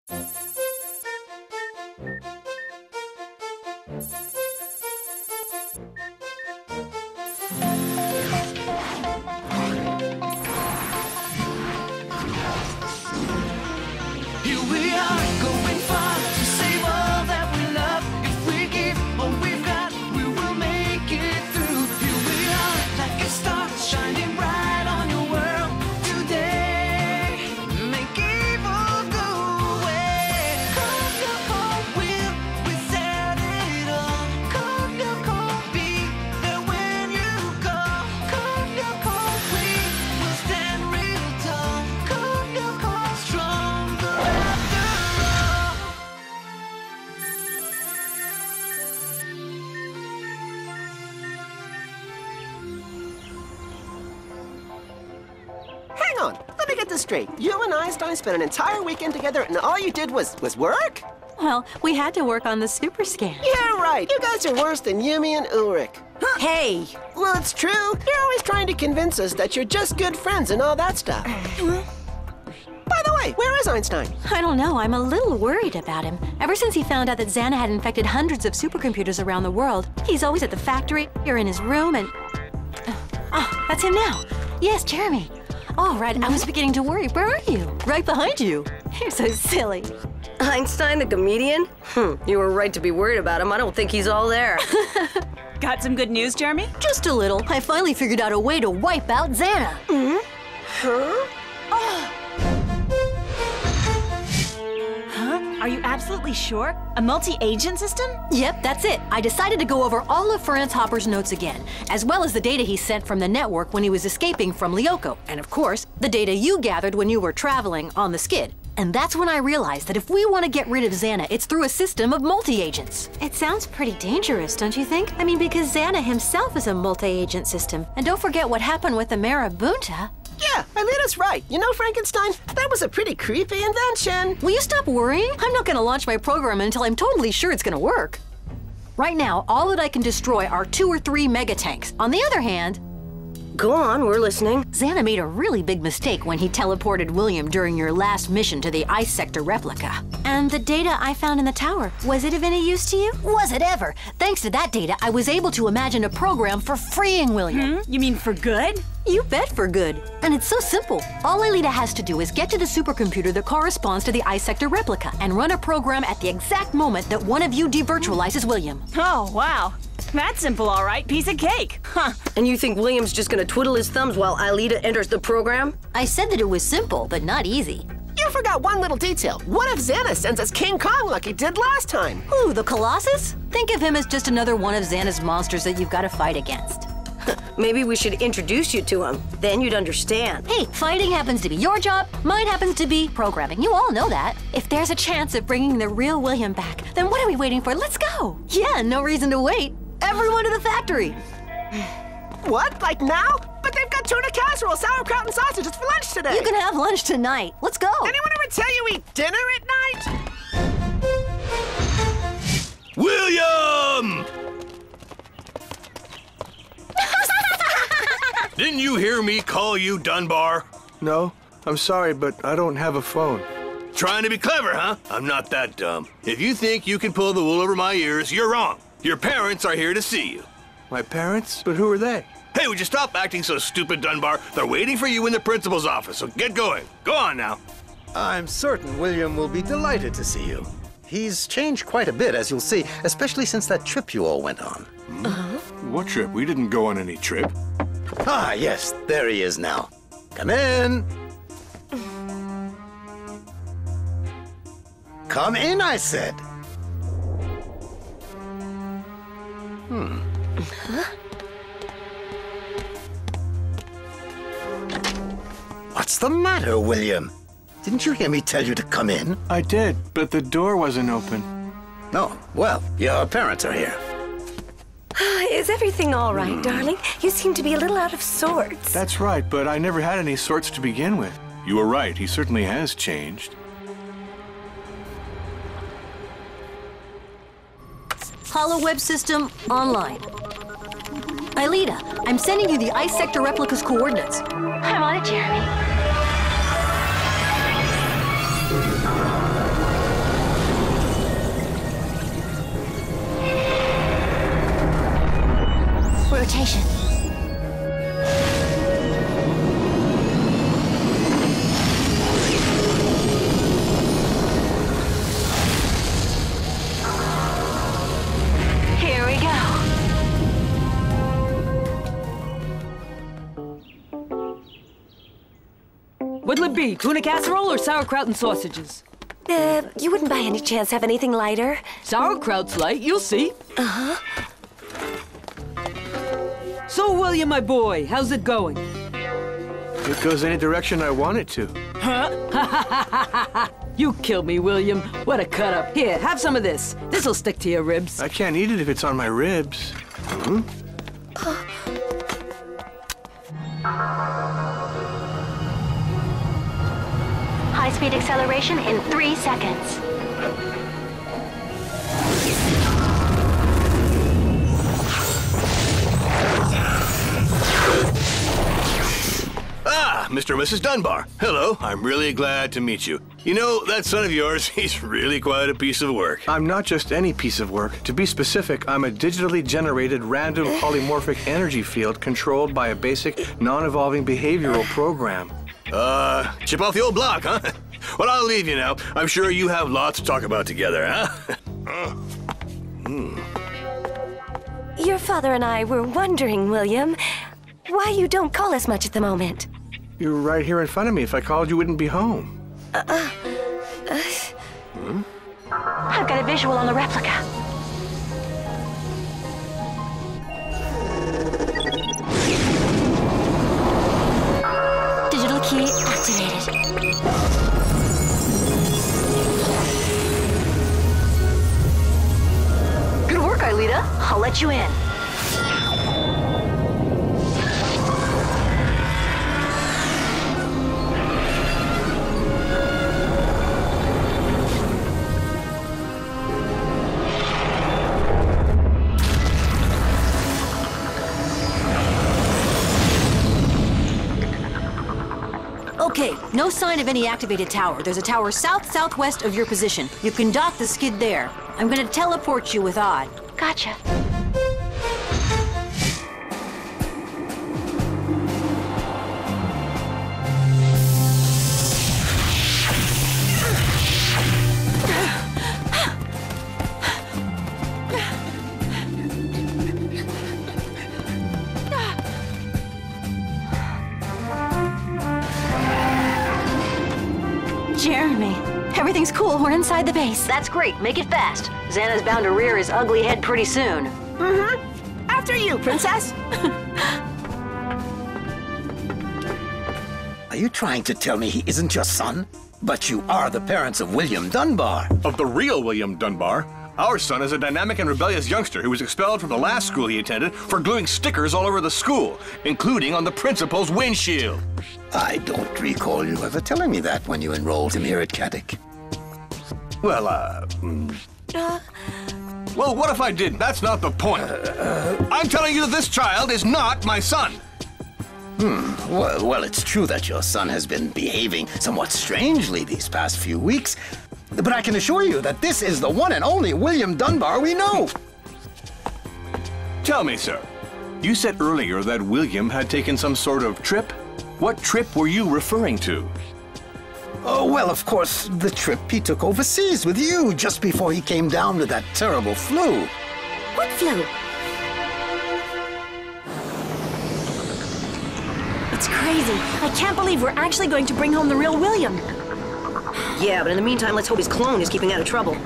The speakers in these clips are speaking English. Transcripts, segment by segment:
Here we are, going far to save all that we love. If we give all we've got, we will make it through. Here we are, like a star, shining bright on your world today. Make evil go away. Cold your cold will, we set it all. Cold your cold, be there when you call. Cold your cold, we will stand real tall. Cold your cold, stronger after all. Hang on, let me get this straight. You and Einstein spent an entire weekend together and all you did was work? Well, we had to work on the super scan. Yeah, right. You guys are worse than Yumi and Ulrich. Hey! Well, it's true. You're always trying to convince us that you're just good friends and all that stuff. By the way, where is Einstein? I don't know. I'm a little worried about him. Ever since he found out that Xana had infected hundreds of supercomputers around the world, he's always at the factory or in his room and... Oh, that's him now. Yes, Jeremy. All right, I was beginning to worry. Where are you? Right behind you. You're so silly. Einstein, the comedian? You were right to be worried about him. I don't think he's all there. Got some good news, Jeremy? Just a little. I finally figured out a way to wipe out Xana. Huh? Are you absolutely sure? A multi-agent system? Yep, that's it. I decided to go over all of Franz Hopper's notes again, as well as the data he sent from the network when he was escaping from Lyoko, and of course, the data you gathered when you were traveling on the skid. And that's when I realized that if we want to get rid of Xana, it's through a system of multi-agents. It sounds pretty dangerous, don't you think? I mean, because Xana himself is a multi-agent system. And don't forget what happened with the Marabunta. Yeah, Alita's right. You know, Frankenstein, that was a pretty creepy invention. Will you stop worrying? I'm not going to launch my program until I'm totally sure it's going to work. Right now, all that I can destroy are 2 or 3 megatanks. On the other hand, Go on, we're listening. Xana made a really big mistake when he teleported William during your last mission to the ice sector replica. And the data I found in the tower, was it of any use to you? Was it ever? Thanks to that data, I was able to imagine a program for freeing William. You mean for good? You bet for good. And it's so simple. All Alita has to do is get to the supercomputer that corresponds to the ice sector replica and run a program at the exact moment that one of you devirtualizes William. Oh, wow. That's simple, all right. Piece of cake. Huh. And you think William's just gonna twiddle his thumbs while Alita enters the program? I said that it was simple, but not easy. You forgot one little detail. What if Xana sends us King Kong like he did last time? Who, the Colossus? Think of him as just another one of Xana's monsters that you've got to fight against. Maybe we should introduce you to him. Then you'd understand. Hey, fighting happens to be your job. Mine happens to be programming. You all know that. If there's a chance of bringing the real William back, then what are we waiting for? Let's go. Yeah, no reason to wait. Everyone to the factory. What? Like now? But they've got tuna casserole, sauerkraut, and sausages for lunch today. You can have lunch tonight. Let's go. Anyone ever tell you eat dinner at night? William! Didn't you hear me call you Dunbar? No, I'm sorry, but I don't have a phone. Trying to be clever, huh? I'm not that dumb. If you think you can pull the wool over my ears, you're wrong. Your parents are here to see you. My parents? But who are they? Hey, would you stop acting so stupid, Dunbar? They're waiting for you in the principal's office, so get going. Go on now. I'm certain William will be delighted to see you. He's changed quite a bit, as you'll see, especially since that trip you all went on. What trip? We didn't go on any trip. Ah, yes, there he is now. Come in. Come in, I said. What's the matter, William? Didn't you hear me tell you to come in? I did, but the door wasn't open. Oh, well, your parents are here. Is everything all right, darling? You seem to be a little out of sorts. That's right, but I never had any sorts to begin with. You were right, he certainly has changed. HoloWeb system online. Alita, I'm sending you the ice sector replica's coordinates. I'm on it, Jeremy. rotation. Here we go. What'll it be? Tuna casserole or sauerkraut and sausages? You wouldn't by any chance have anything lighter? Sauerkraut's light, you'll see. So, William, my boy, how's it going? It goes any direction I want it to. Huh? You killed me, William. What a cut up. Here, have some of this. This'll stick to your ribs. I can't eat it if it's on my ribs. High-speed acceleration in 3 seconds. Ah, Mr. and Mrs. Dunbar. Hello, I'm really glad to meet you. You know, that son of yours, he's really quite a piece of work. I'm not just any piece of work. To be specific, I'm a digitally generated random polymorphic energy field controlled by a basic non-evolving behavioral program. Chip off the old block, huh? Well, I'll leave you now. I'm sure you have lots to talk about together, huh? Your father and I were wondering, William, why you don't call us much at the moment. You're right here in front of me. If I called, you wouldn't be home. I've got a visual on the replica. Digital key activated. Good work, Aelita. I'll let you in. Okay, no sign of any activated tower. There's a tower south-southwest of your position. You can dock the skid there. I'm gonna teleport you with Odd. Gotcha. Jeremy, everything's cool. We're inside the base. That's great. Make it fast. Xana's bound to rear his ugly head pretty soon. After you, princess. Are you trying to tell me he isn't your son? But you are the parents of William Dunbar. Of the real William Dunbar. Our son is a dynamic and rebellious youngster who was expelled from the last school he attended for gluing stickers all over the school, including on the principal's windshield. I don't recall you ever telling me that when you enrolled him here at Caddick. Well, well, what if I didn't? That's not the point. I'm telling you that this child is not my son. Well, it's true that your son has been behaving somewhat strangely these past few weeks, but I can assure you that this is the one and only William Dunbar we know. Tell me, sir. You said earlier that William had taken some sort of trip? What trip were you referring to? Oh, well, of course, the trip he took overseas with you just before he came down with that terrible flu. What flu? It's crazy. I can't believe we're actually going to bring home the real William. Yeah, but in the meantime, let's hope his clone is keeping out of trouble.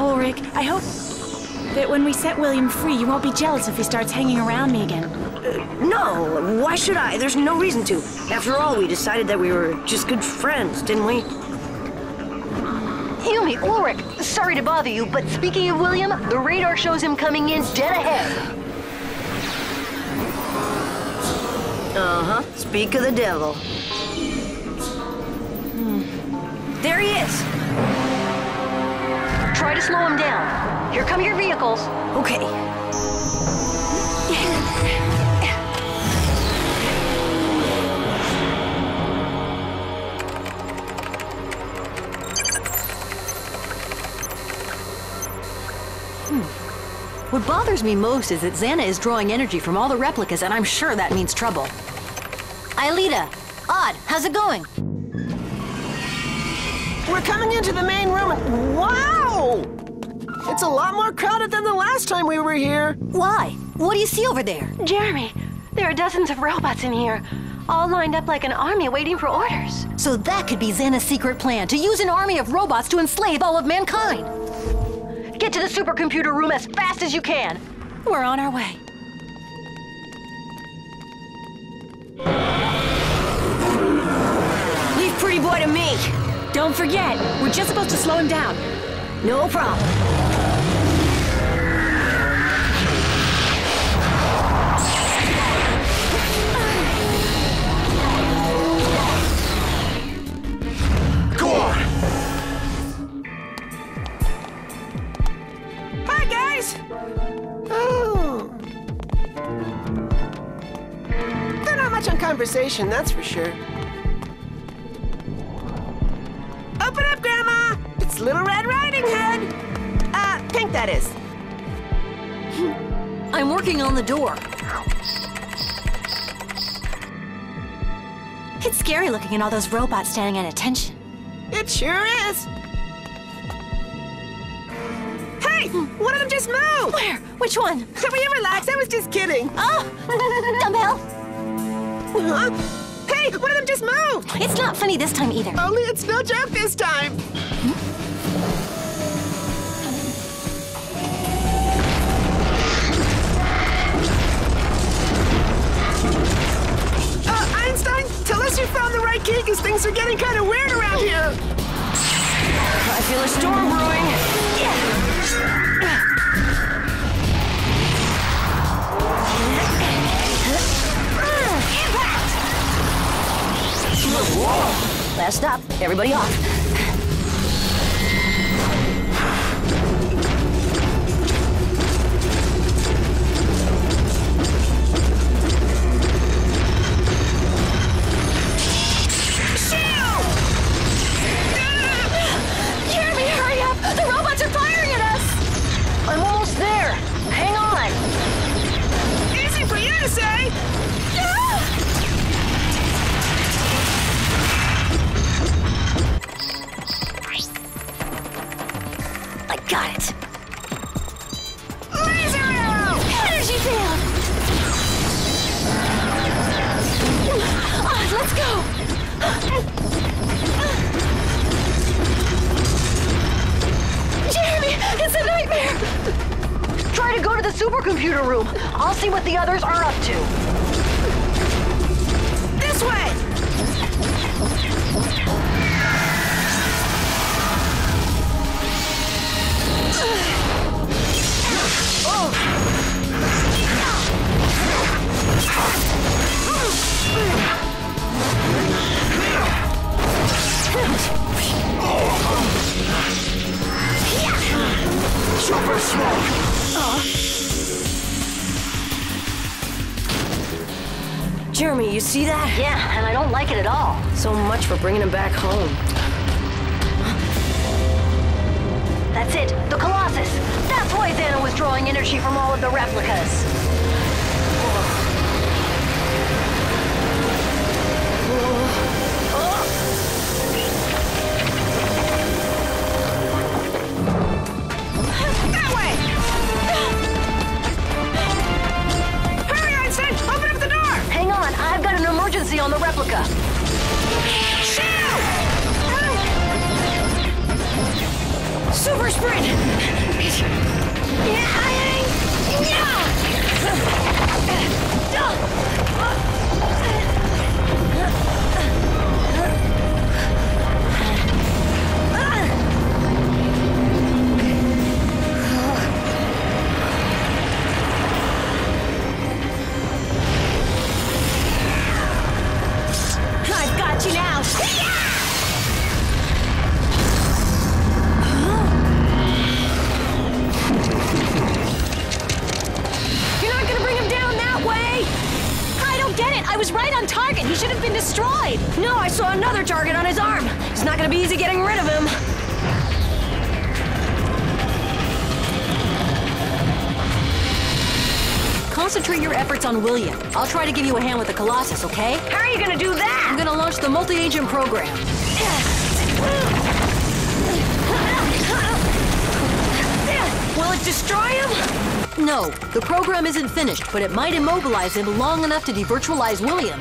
Ulrich, I hope that when we set William free, you won't be jealous if he starts hanging around me again. No, why should I? There's no reason to. After all, we decided that we were just good friends, didn't we? Yumi, Ulrich, sorry to bother you, but speaking of William, the radar shows him coming in dead ahead. Speak of the devil. There he is. Try to slow him down. Here come your vehicles. Okay. What bothers me most is that Xana is drawing energy from all the replicas, and I'm sure that means trouble. Aelita, Odd, how's it going? We're coming into the main room and wow! It's a lot more crowded than the last time we were here. Why? What do you see over there? Jeremy, there are dozens of robots in here, all lined up like an army waiting for orders. So that could be Xana's secret plan, to use an army of robots to enslave all of mankind. Get to the supercomputer room as fast as you can. We're on our way. Leave Pretty Boy to me. Don't forget, we're just supposed to slow him down. No problem. Go on! Hi, guys! Oh. They're not much on conversation, that's for sure. Open up, Grandma! It's Little Red Riding Hood! Pink, that is. I'm working on the door. It's scary looking at all those robots standing at attention. It sure is. Hey! One of them just moved! Where? Which one? Will you relax? I was just kidding. Oh! Dumbbell! Huh? Hey! One of them just moved! It's not funny this time either. Only it's no joke this time. Einstein, tell us you found the right key, because things are getting kind of weird around here. I feel a storm brewing. Impact! Last stop. Everybody off. I'm almost there. Hang on. Easy for you to say. I got it. Laser arrow! Energy field! Let's go! Jeremy, it's a nightmare! Try to go to the supercomputer room. I'll see what the others are up to. This way! Super smoke! Jeremy, you see that? Yeah, and I don't like it at all. So much for bringing him back home. That's it, the Colossus. That's why Xana was drawing energy from all of the replicas. That way! Hurry, Einstein! Open up the door! Hang on, I've got an emergency on the replica. Shoot! Super sprint! I've got you now! You're not gonna bring him down that way! I don't get it! I was right on target! He should have been destroyed! No, I saw another target on his arm. It's not gonna be easy getting rid of him. efforts on William. I'll try to give you a hand with the Colossus, okay? How are you gonna do that? I'm gonna launch the multi-agent program. Will it destroy him? No, the program isn't finished, but it might immobilize him long enough to devirtualize William.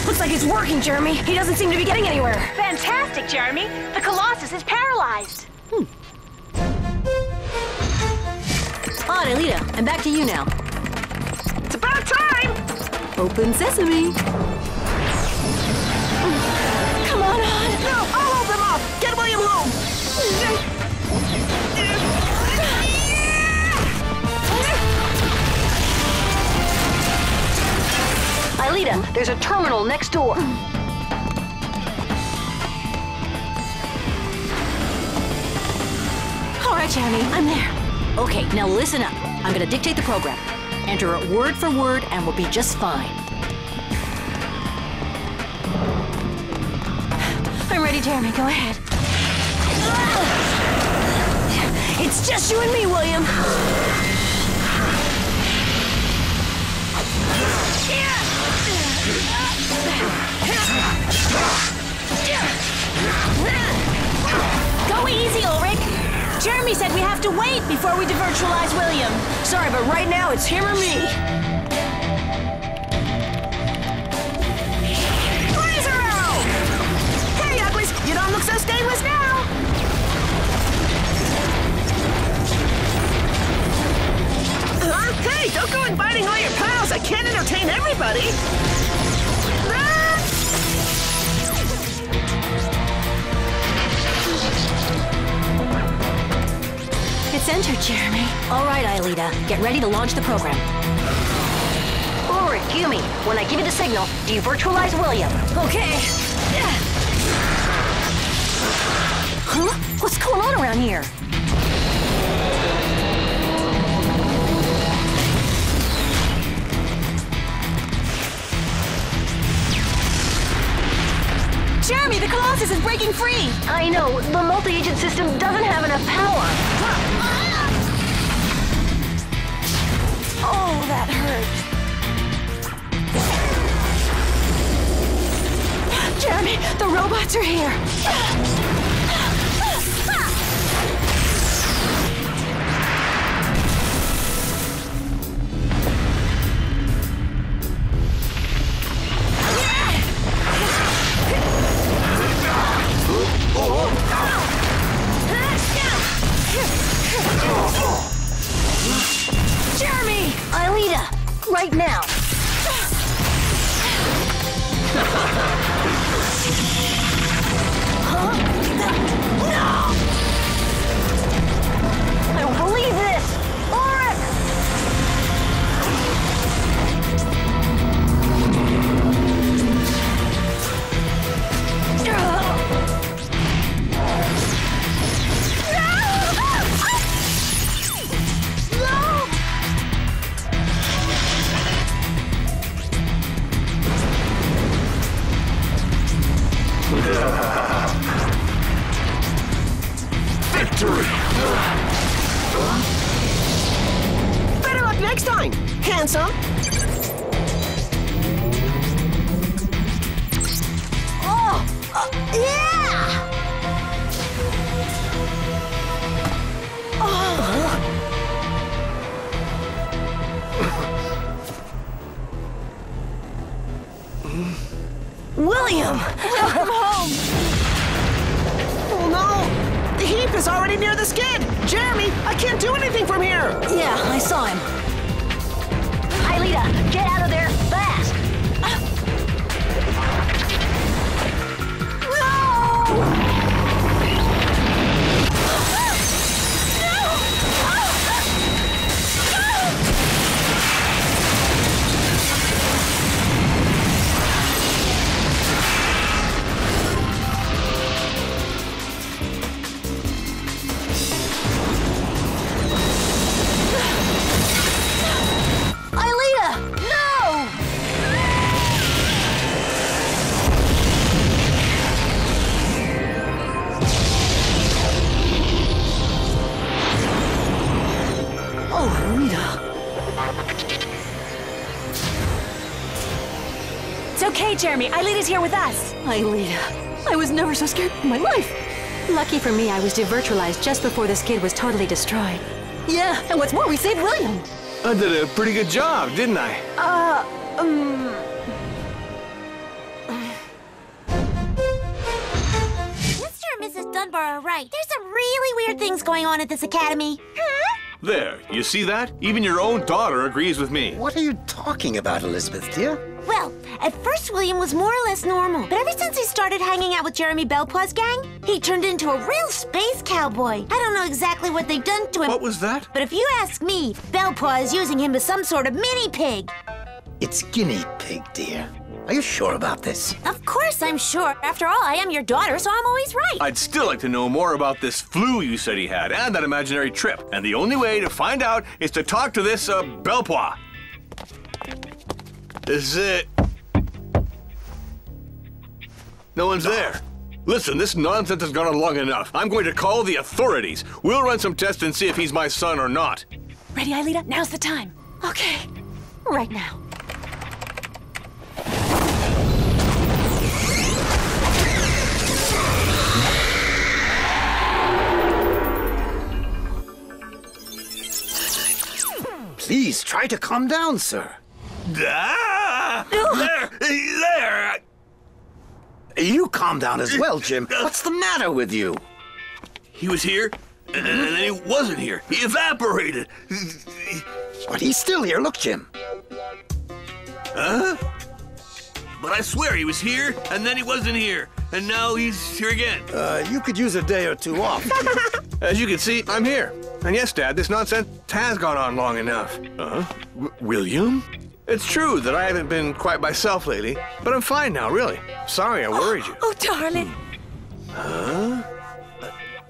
Looks like it's working, Jeremy. He doesn't seem to be getting anywhere. Fantastic, Jeremy. The Colossus is paralyzed. On, Alita, I'm back to you now. It's about time! Open sesame. Come on. No, I'll hold them off. Get William home. Aelita, there's a terminal next door. All right, Jeremy, I'm there. Okay, now listen up. I'm gonna dictate the program. Enter it word for word and we'll be just fine. I'm ready, Jeremy. Go ahead. It's just you and me, William. Go easy, Ulrich. Jeremy said we have to wait before we devirtualize William. Sorry, but right now it's him or me. Laser arrow! Hey, uglies, you don't look so stainless now. Hey, don't go inviting all your pals. I can't entertain everybody. It's entered, Jeremy. All right, Aelita, get ready to launch the program. Ulrich, Yumi, when I give you the signal, devirtualize William. Okay. Huh? What's going on around here? Jeremy, the Colossus is breaking free! I know, the multi-agent system doesn't have enough power. Oh, that hurt. Jeremy, the robots are here. Jeremy! Aelita, right now. No! I don't believe this! Ulrich! Victory! Better luck next time, handsome. Yeah! William! Welcome home! Oh no! The heap is already near the skid! Jeremy, I can't do anything from here! Yeah, I saw him. Aelita, get out of there fast! It's okay, Jeremy. Ailita's here with us. Ailita, I was never so scared in my life. Lucky for me, I was devirtualized just before this kid was totally destroyed. Yeah, and what's more, we saved William. I did a pretty good job, didn't I? Mr. and Mrs. Dunbar are right. There's some really weird things going on at this academy. There, you see that? Even your own daughter agrees with me. What are you talking about, Elizabeth, dear? Well, at first William was more or less normal, but ever since he started hanging out with Jeremy Belpois's gang, he turned into a real space cowboy. I don't know exactly what they've done to him. What was that? But if you ask me, Belpois is using him as some sort of mini pig. It's guinea pig, dear. Are you sure about this? Of course I'm sure. After all, I am your daughter, so I'm always right. I'd still like to know more about this flu you said he had and that imaginary trip. And the only way to find out is to talk to this, Belpois. This is it. No one's there. Listen, this nonsense has gone on long enough. I'm going to call the authorities. We'll run some tests and see if he's my son or not. Ready, Ailita? Now's the time. Okay, right now. Please try to calm down, sir. Ah! There! You calm down as well, Jim. What's the matter with you? He was here, and then he wasn't here. He evaporated. But he's still here. Look, Jim. Huh? But I swear he was here, and then he wasn't here. And now he's here again. You could use a day or two off. As you can see, I'm here. And yes, Dad, this nonsense has gone on long enough. William? It's true that I haven't been quite myself lately, but I'm fine now, really. Sorry I worried you. Oh, darling. Huh?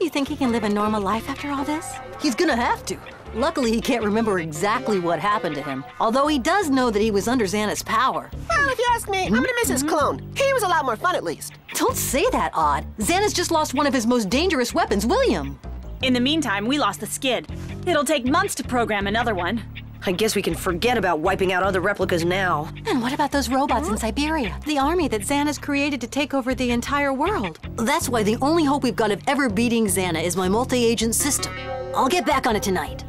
You think he can live a normal life after all this? He's gonna have to. Luckily, he can't remember exactly what happened to him, although he does know that he was under Xana's power. Well, if you ask me, I'm gonna miss his clone. He was a lot more fun, at least. Don't say that, Odd. Xana's just lost one of his most dangerous weapons, William. In the meantime, we lost the skid. It'll take months to program another one. I guess we can forget about wiping out other replicas now. And what about those robots in Siberia? The army that Xana's created to take over the entire world. That's why the only hope we've got of ever beating Xana is my multi-agent system. I'll get back on it tonight.